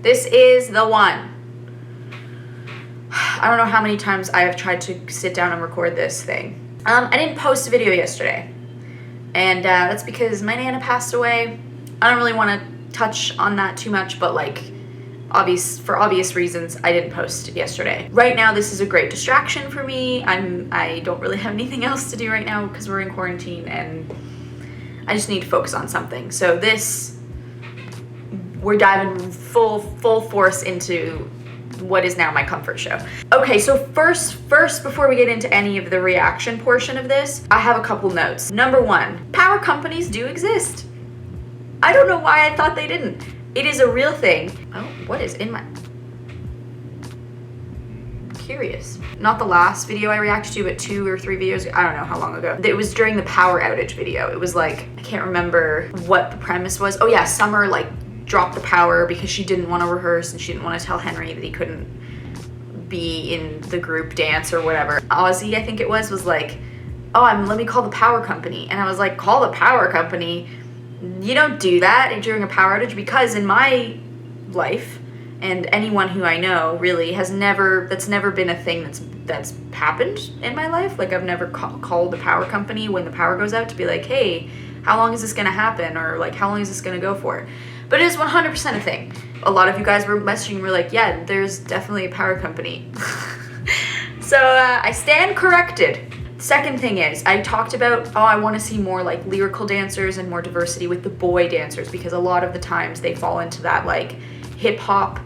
This is the one. I don't know how many times I have tried to sit down and record this thing. I didn't post a video yesterday, and that's because my Nana passed away. I don't really want to touch on that too much, but like, for obvious reasons, I didn't post yesterday. Right now, this is a great distraction for me. I don't really have anything else to do right now because we're in quarantine, and I just need to focus on something. So we're diving full force into what is now my comfort show. Okay, so first, before we get into any of the reaction portion of this, I have a couple notes. Number one, power companies do exist. I don't know why I thought they didn't. It is a real thing. Oh, what is in my... Curious. Not the last video I reacted to, but 2 or 3 videos, I don't know how long ago. It was during the power outage video. It was like, I can't remember what the premise was. Oh yeah, Summer like dropped the power because she didn't want to rehearse and she didn't want to tell Henry that he couldn't be in the group dance or whatever. Ozzy, I think it was like, oh, let me call the power company. And I was like, call the power company? You don't do that during a power outage, because in my life, and anyone who I know really that's never been a thing that's happened in my life. Like, I've never called the power company when the power goes out to be like, hey, how long is this gonna happen? Or like, how long is this gonna go for? But it is 100% a thing. A lot of you guys were messaging me, were like, yeah, there's definitely a power company. So I stand corrected. Second thing is, I talked about, I want to see more like lyrical dancers and more diversity with the boy dancers, because a lot of the times they fall into that like hip hop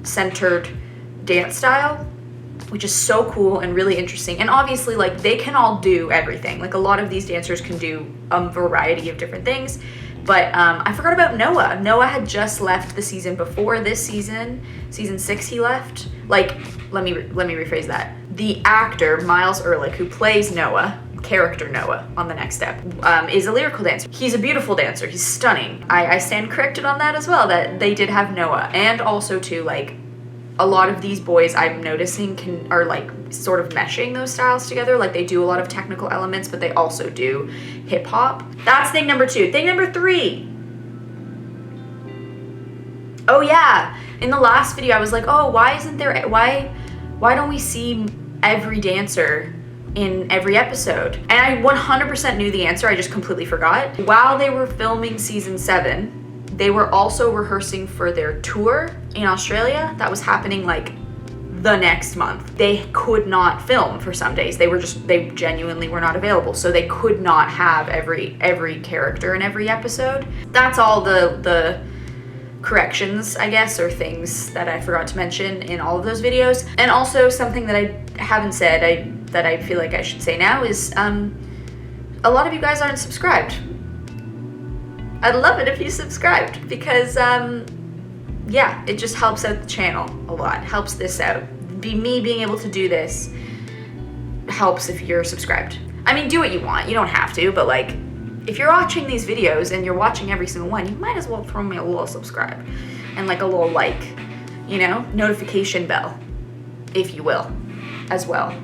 centered dance style, which is so cool and really interesting. And obviously, like, they can all do everything. Like, a lot of these dancers can do a variety of different things. But I forgot about Noah. Noah had just left the season before this season. Season 6 he left. Like, let me rephrase that. The actor, Miles Ehrlich, who plays Noah, character Noah on the next step, is a lyrical dancer. He's a beautiful dancer. He's stunning. I stand corrected on that as well, that they did have Noah. And also, too, like, a lot of these boys I'm noticing are like sort of meshing those styles together. Like, they do a lot of technical elements, but they also do hip hop. That's thing number 2. Thing number 3. Oh yeah, in the last video I was like, oh, why don't we see every dancer in every episode? And I 100% knew the answer, I just completely forgot. While they were filming season 7, they were also rehearsing for their tour in Australia that was happening like the next month. They could not film for some days. They genuinely were not available. So they could not have every character in every episode. That's all the corrections, I guess, or things that I forgot to mention in all of those videos. And also something that I haven't said that I feel like I should say now is a lot of you guys aren't subscribed. I'd love it if you subscribed, because yeah, it just helps out the channel a lot, helps this out. Me being able to do this helps if you're subscribed. I mean, do what you want, you don't have to, but like, if you're watching these videos and you're watching every single one, you might as well throw me a little subscribe and like a little like, you know, notification bell, if you will, as well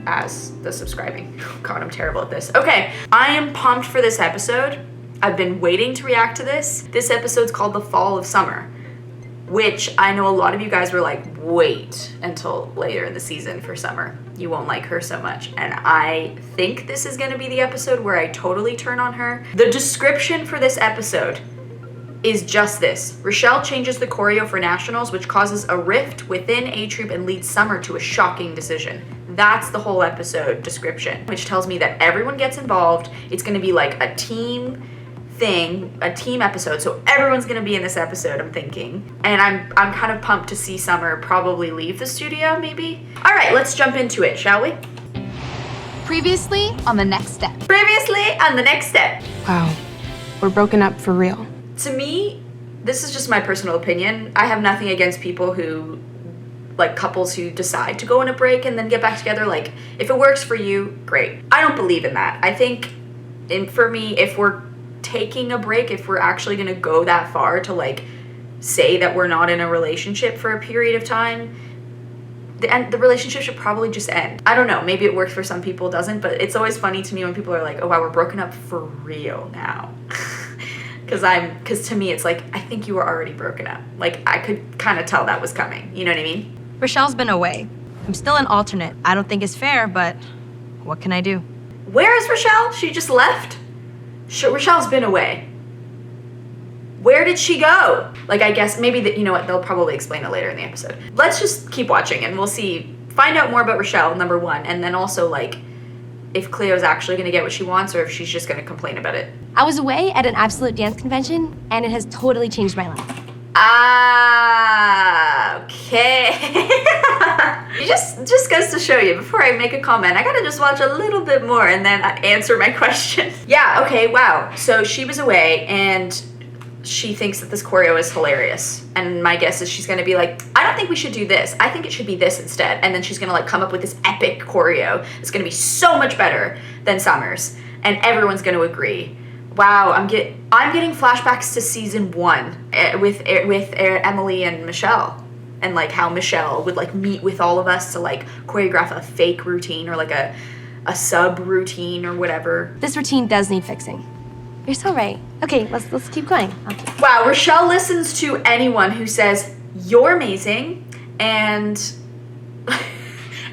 as the subscribing. God, I'm terrible at this. Okay, I am pumped for this episode. I've been waiting to react to this. This episode's called The Fall of Summer, which I know a lot of you guys were like, wait until later in the season for Summer. You won't like her so much. And I think this is gonna be the episode where I totally turn on her. The description for this episode is just this. Rochelle changes the choreo for nationals, which causes a rift within A-Troop and leads Summer to a shocking decision. That's the whole episode description, which tells me that everyone gets involved. It's gonna be like a team thing, a team episode, so everyone's gonna be in this episode, I'm thinking. And I'm kind of pumped to see Summer probably leave the studio, maybe. All right, let's jump into it, shall we? Previously on The Next Step. Previously on The Next Step. Wow, we're broken up for real. To me, this is just my personal opinion. I have nothing against people who, like couples who decide to go on a break and then get back together. Like, if it works for you, great. I don't believe in that. I think, for me, if we're taking a break, if we're actually gonna go that far to like say that we're not in a relationship for a period of time, the relationship should probably just end. I don't know, maybe it works for some people, it doesn't, but it's always funny to me when people are like, oh wow, we're broken up for real now. Because to me, it's like, I think you were already broken up. Like, I could kind of tell that was coming. You know what I mean? Rochelle's been away. I'm still an alternate. I don't think it's fair, but what can I do? Where is Rochelle? She just left? Rochelle's been away. Where did she go? Like, I guess maybe you know what? They'll probably explain it later in the episode. Let's just keep watching and we'll see. Find out more about Rochelle, number one. And then also, like, if Cleo's actually going to get what she wants or if she's just going to complain about it. I was away at an absolute dance convention, and it has totally changed my life. Ah, okay. It just goes to show you, before I make a comment, I gotta just watch a little bit more and then answer my question. Yeah, okay, wow. So she was away and she thinks that this choreo is hilarious. And my guess is she's gonna be like, I don't think we should do this. I think it should be this instead. And then she's gonna like come up with this epic choreo. It's gonna be so much better than Summer's. And everyone's gonna agree. Wow, I'm getting flashbacks to season 1 with Emily and Michelle, and like how Michelle would like meet with all of us to like choreograph a fake routine or like a sub routine or whatever. This routine does need fixing. You're so right. Okay, let's keep going. Okay. Wow, Rochelle listens to anyone who says you're amazing, and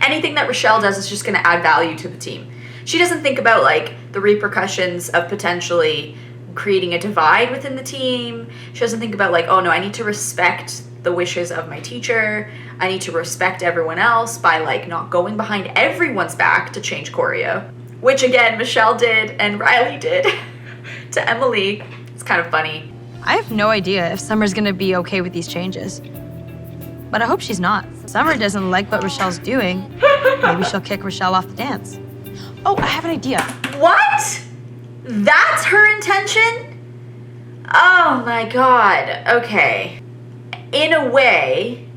anything that Rochelle does is just going to add value to the team. She doesn't think about like the repercussions of potentially creating a divide within the team. She doesn't think about like, oh no, I need to respect the wishes of my teacher. I need to respect everyone else by like not going behind everyone's back to change choreo, which again, Michelle did and Riley did to Emily. It's kind of funny. I have no idea if Summer's gonna be okay with these changes. But I hope she's not. Summer doesn't like what Rochelle's doing. Maybe she'll kick Rochelle off the dance. Oh, I have an idea. What? That's her intention? Oh my god. Okay. In a way,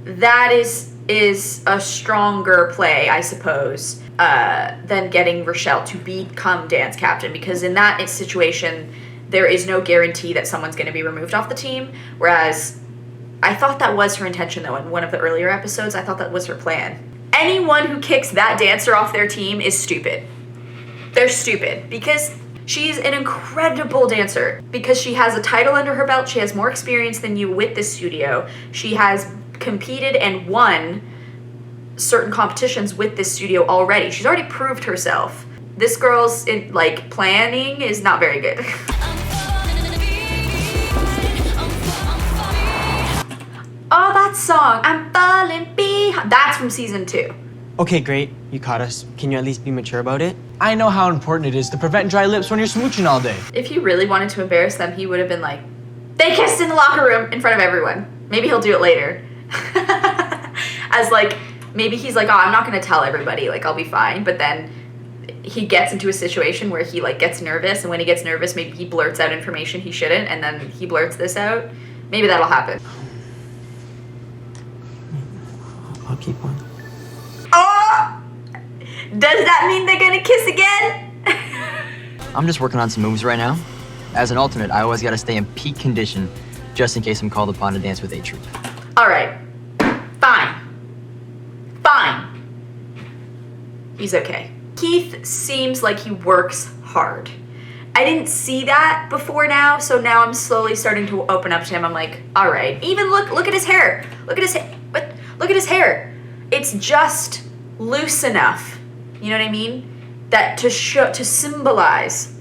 that is a stronger play, I suppose, than getting Rochelle to become dance captain, because in that situation, there is no guarantee that someone's going to be removed off the team, whereas I thought that was her intention, though, in one of the earlier episodes. I thought that was her plan. Anyone who kicks that dancer off their team is stupid. They're stupid because she's an incredible dancer, because she has a title under her belt. She has more experience than you with this studio. She has competed and won certain competitions with this studio already. She's already proved herself. This girl's planning is not very good. Oh, that song, I'm falling behind. That's from season 2. Okay, great. You caught us. Can you at least be mature about it? I know how important it is to prevent dry lips when you're smooching all day. If he really wanted to embarrass them, he would have been like, they kissed in the locker room in front of everyone. Maybe he'll do it later. As like, maybe he's like, oh, I'm not gonna tell everybody, like I'll be fine. But then he gets into a situation where he like gets nervous, and when he gets nervous, maybe he blurts out information he shouldn't, and then he blurts this out. Maybe that'll happen. I'll keep on. Oh! Does that mean they're gonna kiss again? I'm just working on some moves right now. As an alternate, I always gotta stay in peak condition just in case I'm called upon to dance with A Troop. Alright. Fine. He's okay. Keith seems like he works hard. I didn't see that before now, so now I'm slowly starting to open up to him. I'm like, alright. Even look at his hair. Look at his hair. What? Look at his hair. It's just loose enough. You know what I mean? That to symbolize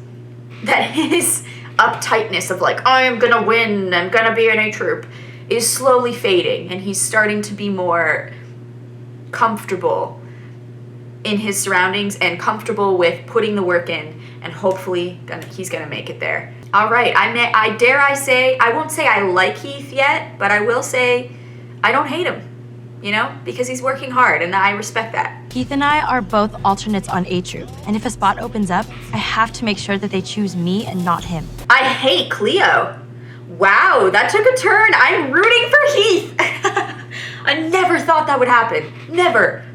that his uptightness of like, I am gonna win, I'm gonna be an A Troop, is slowly fading, and he's starting to be more comfortable in his surroundings and comfortable with putting the work in, and hopefully he's gonna make it there. All right, I dare I say, I won't say I like Heath yet, but I will say I don't hate him, you know, because he's working hard, and I respect that. Keith and I are both alternates on A Troop, and if a spot opens up, I have to make sure that they choose me and not him. I hate Cleo. Wow, that took a turn. I'm rooting for Heath. I never thought that would happen. Never.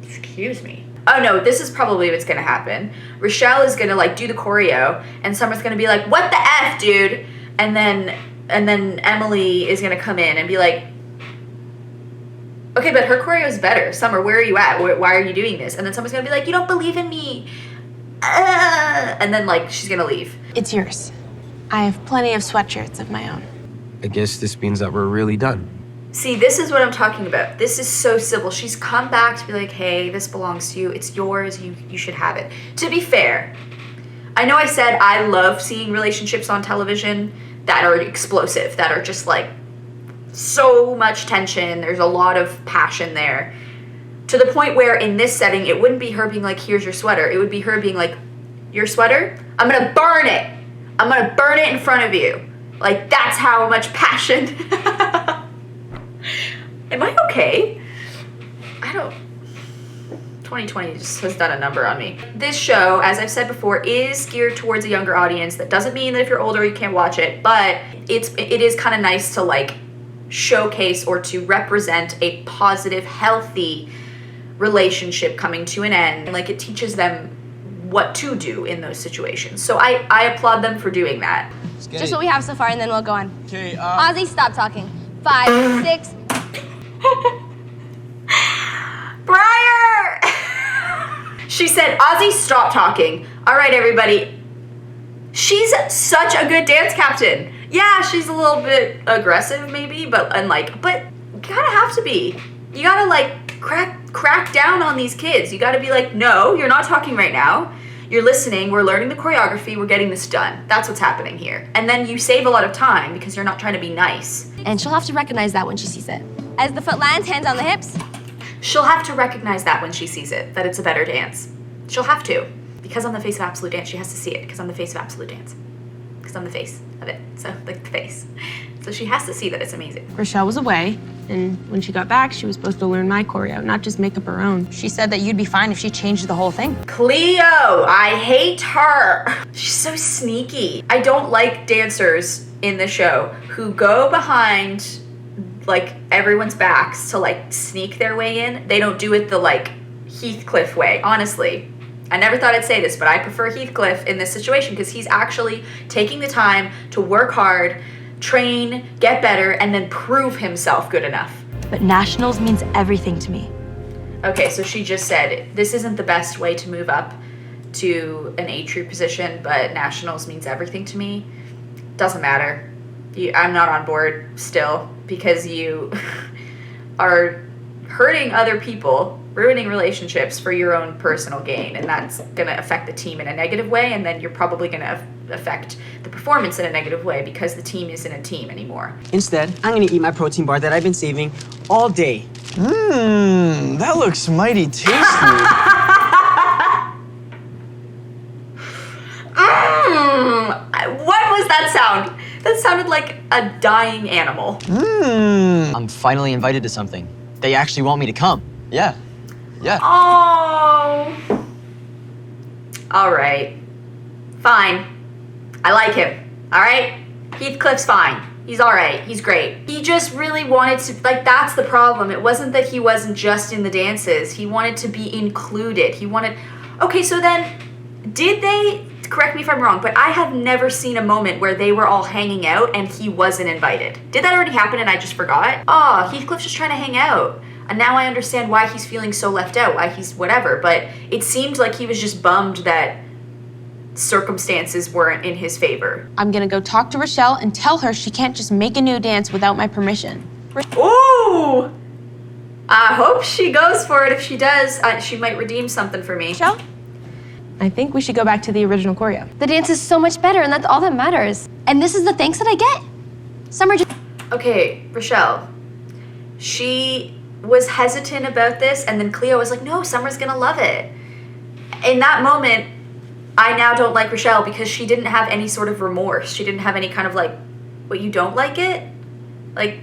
Excuse me. Oh no, this is probably what's gonna happen. Rochelle is gonna like do the choreo, and Summer's gonna be like, what the F, dude? And then Emily is gonna come in and be like, okay, but her choreo is better. Summer, where are you at? Why are you doing this? And then Summer's gonna be like, you don't believe in me. And then like she's gonna leave. It's yours. I have plenty of sweatshirts of my own. I guess this means that we're really done. See, this is what I'm talking about. This is so civil. She's come back to be like, hey, this belongs to you. It's yours. You should have it. To be fair, I know I said I love seeing relationships on television that are explosive, that are just like so much tension. There's a lot of passion there. To the point where in this setting, it wouldn't be her being like, here's your sweater. It would be her being like, your sweater? I'm going to burn it. I'm going to burn it in front of you. Like, that's how much passion. Am I okay? I don't... 2020 just has done a number on me. This show, as I've said before, is geared towards a younger audience. That doesn't mean that if you're older you can't watch it, but it is kind of nice to like showcase or to represent a positive, healthy relationship coming to an end. Like, it teaches them what to do in those situations. So I applaud them for doing that. Just what we have so far, and then we'll go on. Okay, Ozzy, stop talking. 5, 6. Briar! She said, Ozzy, stop talking. All right, everybody. She's such a good dance captain. Yeah, she's a little bit aggressive maybe, but you gotta have to be. You gotta like crack down on these kids. You gotta be like, no, you're not talking right now. You're listening, we're learning the choreography, we're getting this done. That's what's happening here. And then you save a lot of time because you're not trying to be nice. And she'll have to recognize that when she sees it. As the foot lands, hands on the hips. She'll have to recognize that when she sees it, that it's a better dance. She'll have to. Because I'm the face of Absolute Dance, she has to see it. Because I'm the face of Absolute Dance. Because I'm the face of it. So, like, the face. So she has to see that it's amazing. Rochelle was away, and when she got back, she was supposed to learn my choreo, not just make up her own. She said that you'd be fine if she changed the whole thing. Cleo! I hate her! She's so sneaky. I don't like dancers in the show who go behind, like, everyone's backs to, like, sneak their way in. They don't do it the, like, Heathcliff way, honestly. I never thought I'd say this, but I prefer Heathcliff in this situation because he's actually taking the time to work hard, train, get better, and then prove himself good enough. But nationals means everything to me. Okay, so she just said, this isn't the best way to move up to an A-troop position, but nationals means everything to me. Doesn't matter. I'm not on board still because you are hurting other people, ruining relationships for your own personal gain, and that's gonna affect the team in a negative way, and then you're probably gonna affect the performance in a negative way because the team isn't a team anymore. Instead, I'm gonna eat my protein bar that I've been saving all day. That looks mighty tasty. What was that sound? That sounded like a dying animal. I'm finally invited to something. They actually want me to come. Yeah. Yeah. Oh. All right. Fine. I like him. All right? Heathcliff's fine. He's all right. He's great. He just really wanted to, like, that's the problem. It wasn't that he wasn't just in the dances. He wanted to be included. He wanted, okay, so then did they, correct me if I'm wrong, but I have never seen a moment where they were all hanging out and he wasn't invited. Did that already happen and I just forgot? Oh, Heathcliff's just trying to hang out. And now I understand why he's feeling so left out, why he's whatever. But it seemed like he was just bummed that circumstances weren't in his favor. I'm gonna go talk to Rochelle and tell her she can't just make a new dance without my permission. Ooh! I hope she goes for it. If she does, she might redeem something for me. Rochelle? I think we should go back to the original choreo. The dance is so much better, and that's all that matters. And this is the thanks that I get. Summer just... Okay, Rochelle. She was hesitant about this, and then Cleo was like, no, Summer's gonna love it. In that moment, I now don't like Rochelle because she didn't have any sort of remorse. She didn't have any kind of like, what, you don't like it? Like,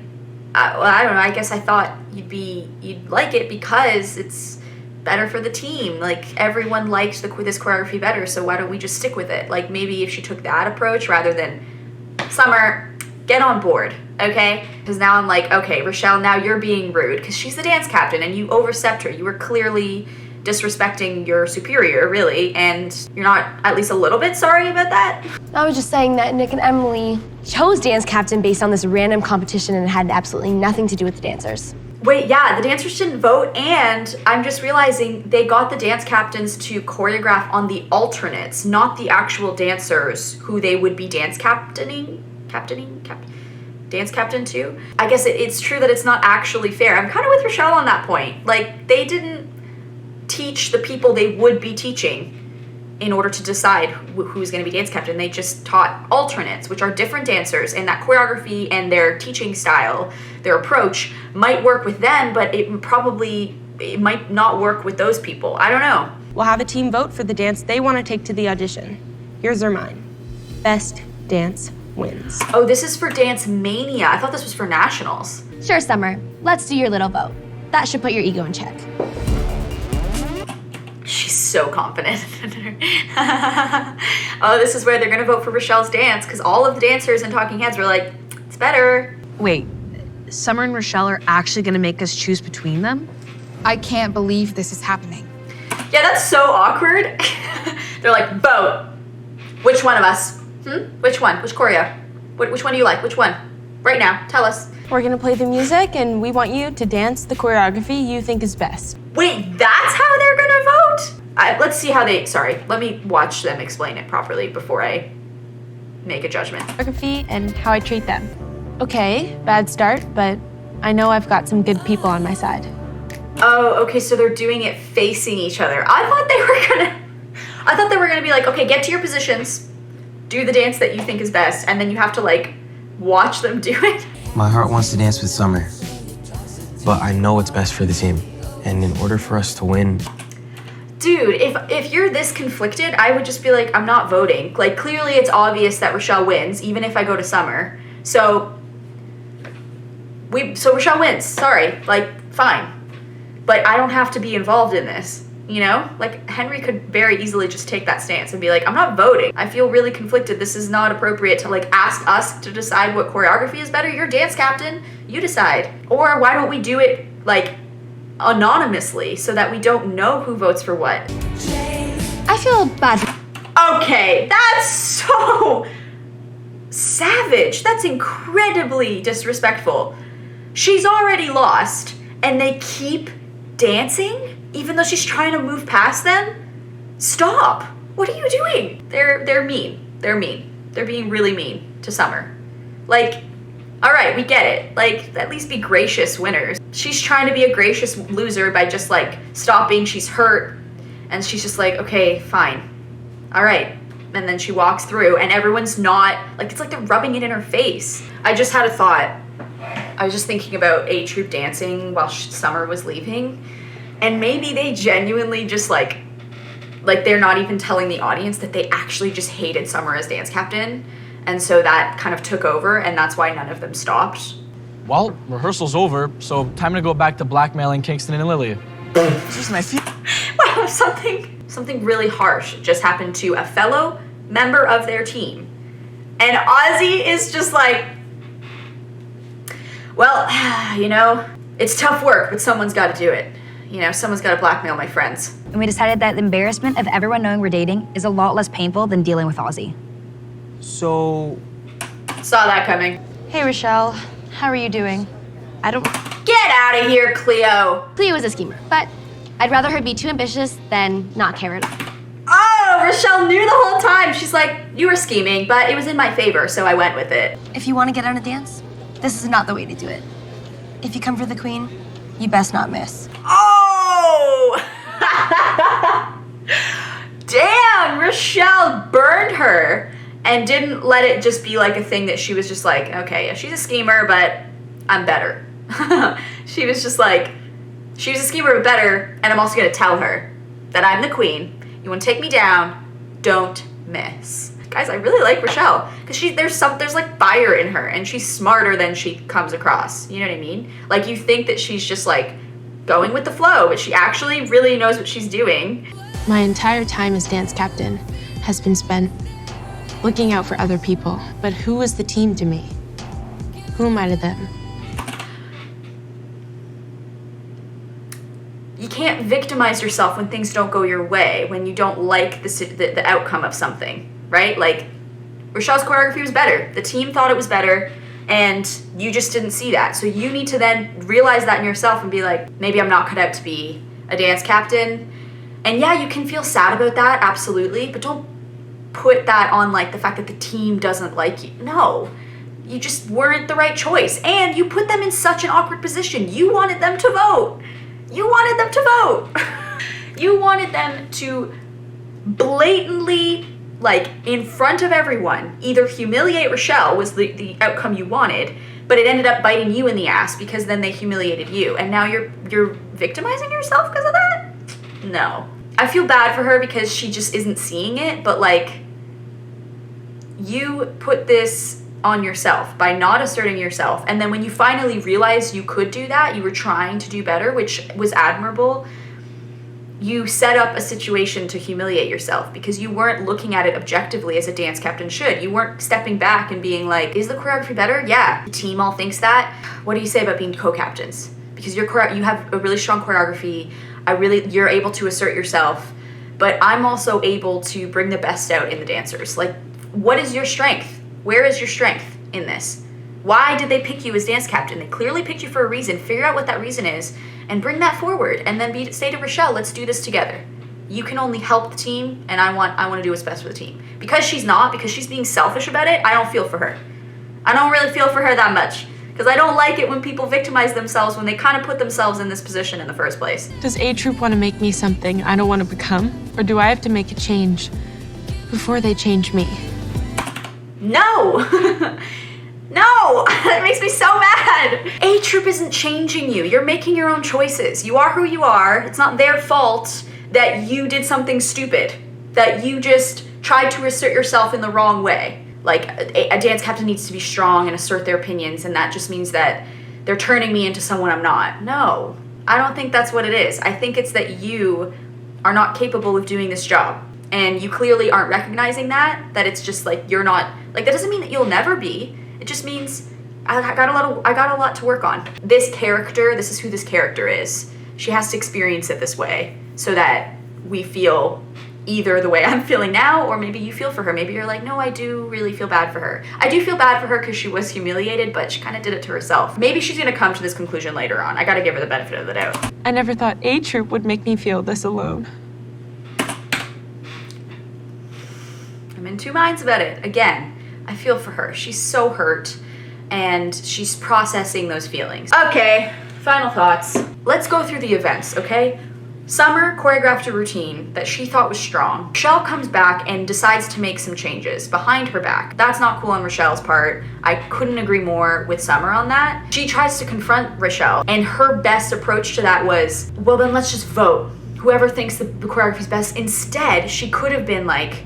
I don't know, I guess I thought you'd like it because it's better for the team. Like, everyone likes this choreography better, so why don't we just stick with it? Like, maybe if she took that approach rather than, Summer, get on board, okay? Because now I'm like, okay, Rochelle, now you're being rude because she's the dance captain and you overstepped her. You were clearly disrespecting your superior, really, and you're not at least a little bit sorry about that? I was just saying that Nick and Emily chose dance captain based on this random competition and it had absolutely nothing to do with the dancers. Wait, yeah, the dancers didn't vote, and I'm just realizing they got the dance captains to choreograph on the alternates, not the actual dancers who they would be dance captain to. I guess it's true that it's not actually fair. I'm kind of with Rochelle on that point. Like, they didn't teach the people they would be teaching in order to decide who's going to be dance captain. They just taught alternates, which are different dancers, and that choreography and their teaching style, their approach might work with them, but it might not work with those people. I don't know. We'll have a team vote for the dance they want to take to the audition. Yours or mine. Best dance wins. Oh, this is for Dance Mania. I thought this was for nationals. Sure, Summer. Let's do your little vote. That should put your ego in check. She's so confident. Oh, this is where they're gonna vote for Rochelle's dance, because all of the dancers in Talking Heads were like, it's better. Wait, Summer and Rochelle are actually going to make us choose between them? I can't believe this is happening. Yeah, that's so awkward. They're like, vote. Which one of us? Which one? Which choreo? Which one do you like? Which one? Right now, tell us. We're going to play the music, and we want you to dance the choreography you think is best. Wait, that's how they're gonna vote? Let's see how let me watch them explain it properly before I make a judgment. Choreography and how I treat them. Okay, bad start, but I know I've got some good people on my side. Oh, okay, so they're doing it facing each other. I thought they were gonna be like, okay, get to your positions, do the dance that you think is best, and then you have to like watch them do it. My heart wants to dance with Summer, but I know what's best for the team. And in order for us to win... Dude, if you're this conflicted, I would just be like, I'm not voting. Like, clearly it's obvious that Rochelle wins, even if I go to Summer. So Rochelle wins, sorry, like, fine. But I don't have to be involved in this, you know? Like, Henry could very easily just take that stance and be like, I'm not voting. I feel really conflicted. This is not appropriate to, like, ask us to decide what choreography is better. You're dance captain, you decide. Or why don't we do it, like, anonymously so that we don't know who votes for what? I feel bad. Okay, that's so savage. That's incredibly disrespectful. She's already lost, and they keep dancing even though she's trying to move past them? Stop! What are you doing? They're mean. They're mean. They're being really mean to Summer. Like, all right, we get it. Like, at least be gracious winners. She's trying to be a gracious loser by just, like, stopping. She's hurt. And she's just like, okay, fine. All right. And then she walks through, and everyone's not, like, it's like they're rubbing it in her face. I just had a thought. I was just thinking about A-Troop dancing while Summer was leaving. And maybe they genuinely just, like they're not even telling the audience that they actually just hated Summer as dance captain. And so that kind of took over, and that's why none of them stopped. Well, rehearsal's over, so time to go back to blackmailing Kingston and Lilia. Just my feet. Wow, something really harsh just happened to a fellow member of their team. And Ozzy is just like, well, you know, it's tough work, but someone's got to do it. You know, someone's got to blackmail my friends. And we decided that the embarrassment of everyone knowing we're dating is a lot less painful than dealing with Ozzy. So... Saw that coming. Hey, Rochelle. How are you doing? Get out of here, Cleo. Cleo is a schemer, but I'd rather her be too ambitious than not care at all. Oh, Rochelle knew the whole time. She's like, you were scheming, but it was in my favor, so I went with it. If you want to get on a dance, this is not the way to do it. If you come for the queen, you best not miss. Oh! Damn, Rochelle burned her and didn't let it just be like a thing that she was just like, okay, yeah, she's a schemer, but I'm better. She was just like, she was a schemer, but better, and I'm also gonna tell her that I'm the queen. You wanna take me down, don't miss. Guys, I really like Rochelle, because there's like fire in her, and she's smarter than she comes across, you know what I mean? Like, you think that she's just like going with the flow, but she actually really knows what she's doing. My entire time as dance captain has been spent looking out for other people. But who is the team to me? Who am I to them? You can't victimize yourself when things don't go your way, when you don't like the outcome of something, right? Like, Rochelle's choreography was better. The team thought it was better. And you just didn't see that. So you need to then realize that in yourself and be like, maybe I'm not cut out to be a dance captain. And yeah, you can feel sad about that, absolutely, but don't put that on like the fact that the team doesn't like you. No, you just weren't the right choice. And you put them in such an awkward position. You wanted them to vote. You wanted them to vote. You wanted them to blatantly, like in front of everyone, either humiliate Rochelle was the outcome you wanted, but it ended up biting you in the ass because then they humiliated you, and now you're victimizing yourself because of that? No. I feel bad for her because she just isn't seeing it, but like, you put this on yourself by not asserting yourself, and then when you finally realized you could do that, you were trying to do better, which was admirable. You set up a situation to humiliate yourself because you weren't looking at it objectively as a dance captain should. You weren't stepping back and being like, is the choreography better? Yeah. The team all thinks that. What do you say about being co-captains? Because you have a really strong choreography. You're able to assert yourself, but I'm also able to bring the best out in the dancers. Like, what is your strength? Where is your strength in this? Why did they pick you as dance captain? They clearly picked you for a reason. Figure out what that reason is and bring that forward, and then say to Rochelle, let's do this together. You can only help the team, and I want to do what's best for the team. Because she's being selfish about it, I don't feel for her. I don't really feel for her that much, because I don't like it when people victimize themselves when they kind of put themselves in this position in the first place. Does A Troop want to make me something I don't want to become? Or do I have to make a change before they change me? No! No! That makes me so mad! A Troop isn't changing you. You're making your own choices. You are who you are. It's not their fault that you did something stupid. That you just tried to assert yourself in the wrong way. Like, a dance captain needs to be strong and assert their opinions, and that just means that they're turning me into someone I'm not. No, I don't think that's what it is. I think it's that you are not capable of doing this job. And you clearly aren't recognizing that it's just like, you're not, like, that doesn't mean that you'll never be. It just means I got a lot to work on. This is who this character is. She has to experience it this way so that we feel either the way I'm feeling now, or maybe you feel for her. Maybe you're like, no, I do really feel bad for her. I do feel bad for her because she was humiliated, but she kind of did it to herself. Maybe she's gonna come to this conclusion later on. I gotta give her the benefit of the doubt. I never thought A Troop would make me feel this alone. I'm in two minds about it. Again, I feel for her. She's so hurt, and she's processing those feelings. Okay, final thoughts. Let's go through the events, okay? Summer choreographed a routine that she thought was strong. Rochelle comes back and decides to make some changes behind her back. That's not cool on Rochelle's part. I couldn't agree more with Summer on that. She tries to confront Rochelle, and her best approach to that was, well, then let's just vote. Whoever thinks the choreography's best. Instead, she could have been like,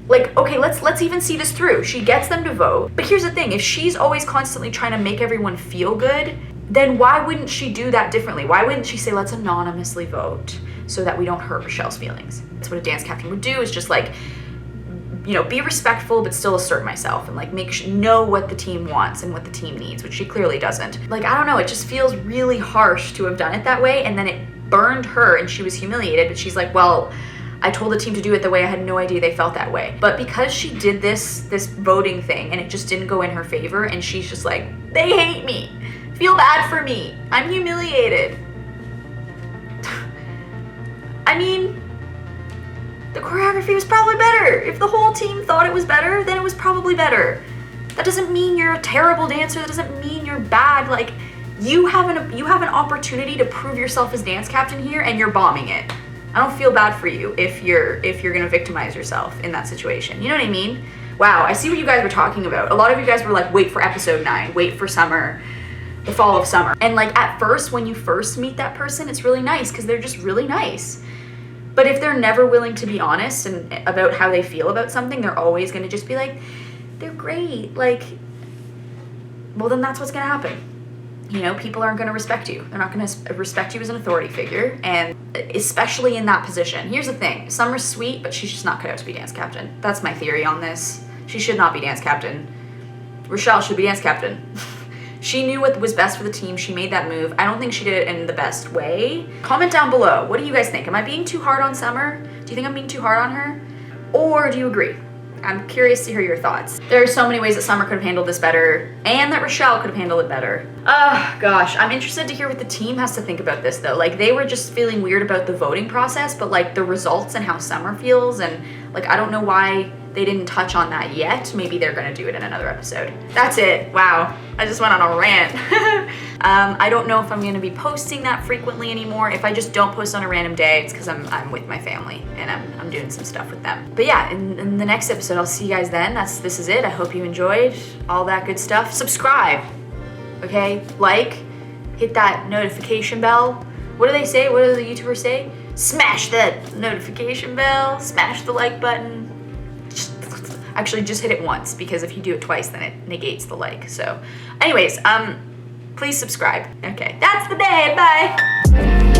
okay, let's even see this through. She gets them to vote. But here's the thing, if she's always constantly trying to make everyone feel good, then why wouldn't she do that differently? Why wouldn't she say, let's anonymously vote so that we don't hurt Rochelle's feelings? That's what a dance captain would do, is just like, you know, be respectful but still assert myself and like know what the team wants and what the team needs, which she clearly doesn't. Like, I don't know, it just feels really harsh to have done it that way, and then it burned her and she was humiliated, but she's like, well, I told the team to do it the way I had no idea they felt that way. But because she did this voting thing and it just didn't go in her favor, and she's just like, they hate me, feel bad for me, I'm humiliated. I mean, the choreography was probably better. If the whole team thought it was better, then it was probably better. That doesn't mean you're a terrible dancer, that doesn't mean you're bad. Like, you have an opportunity to prove yourself as dance captain here, and you're bombing it. I don't feel bad for you if you're gonna victimize yourself in that situation. You know what I mean? Wow, I see what you guys were talking about. A lot of you guys were like, wait for episode 9, wait for Summer, the fall of Summer. And like, at first, when you first meet that person, it's really nice because they're just really nice. But if they're never willing to be honest and about how they feel about something, they're always gonna just be like, they're great. Like, well, then that's what's gonna happen. You know, people aren't going to respect you. They're not going to respect you as an authority figure, and especially in that position. Here's the thing. Summer's sweet, but she's just not cut out to be dance captain. That's my theory on this. She should not be dance captain. Rochelle should be dance captain. She knew what was best for the team. She made that move. I don't think she did it in the best way. Comment down below. What do you guys think? Am I being too hard on Summer? Do you think I'm being too hard on her? Or do you agree? I'm curious to hear your thoughts. There are so many ways that Summer could have handled this better and that Rochelle could have handled it better. Gosh, I'm interested to hear what the team has to think about this though. Like they were just feeling weird about the voting process, but like the results and how Summer feels, and like I don't know why they didn't touch on that yet. Maybe they're gonna do it in another episode. That's it. Wow, I just went on a rant. I don't know if I'm gonna be posting that frequently anymore. If I just don't post on a random day, it's because I'm with my family and I'm doing some stuff with them. But yeah, in the next episode, I'll see you guys then. This is it. I hope you enjoyed all that good stuff. Subscribe, okay? Like, hit that notification bell. What do they say? What do the YouTubers say? Smash that notification bell, smash the like button. Actually, just hit it once, because if you do it twice, then it negates the like. So anyways, please subscribe. Okay, that's the day. Bye.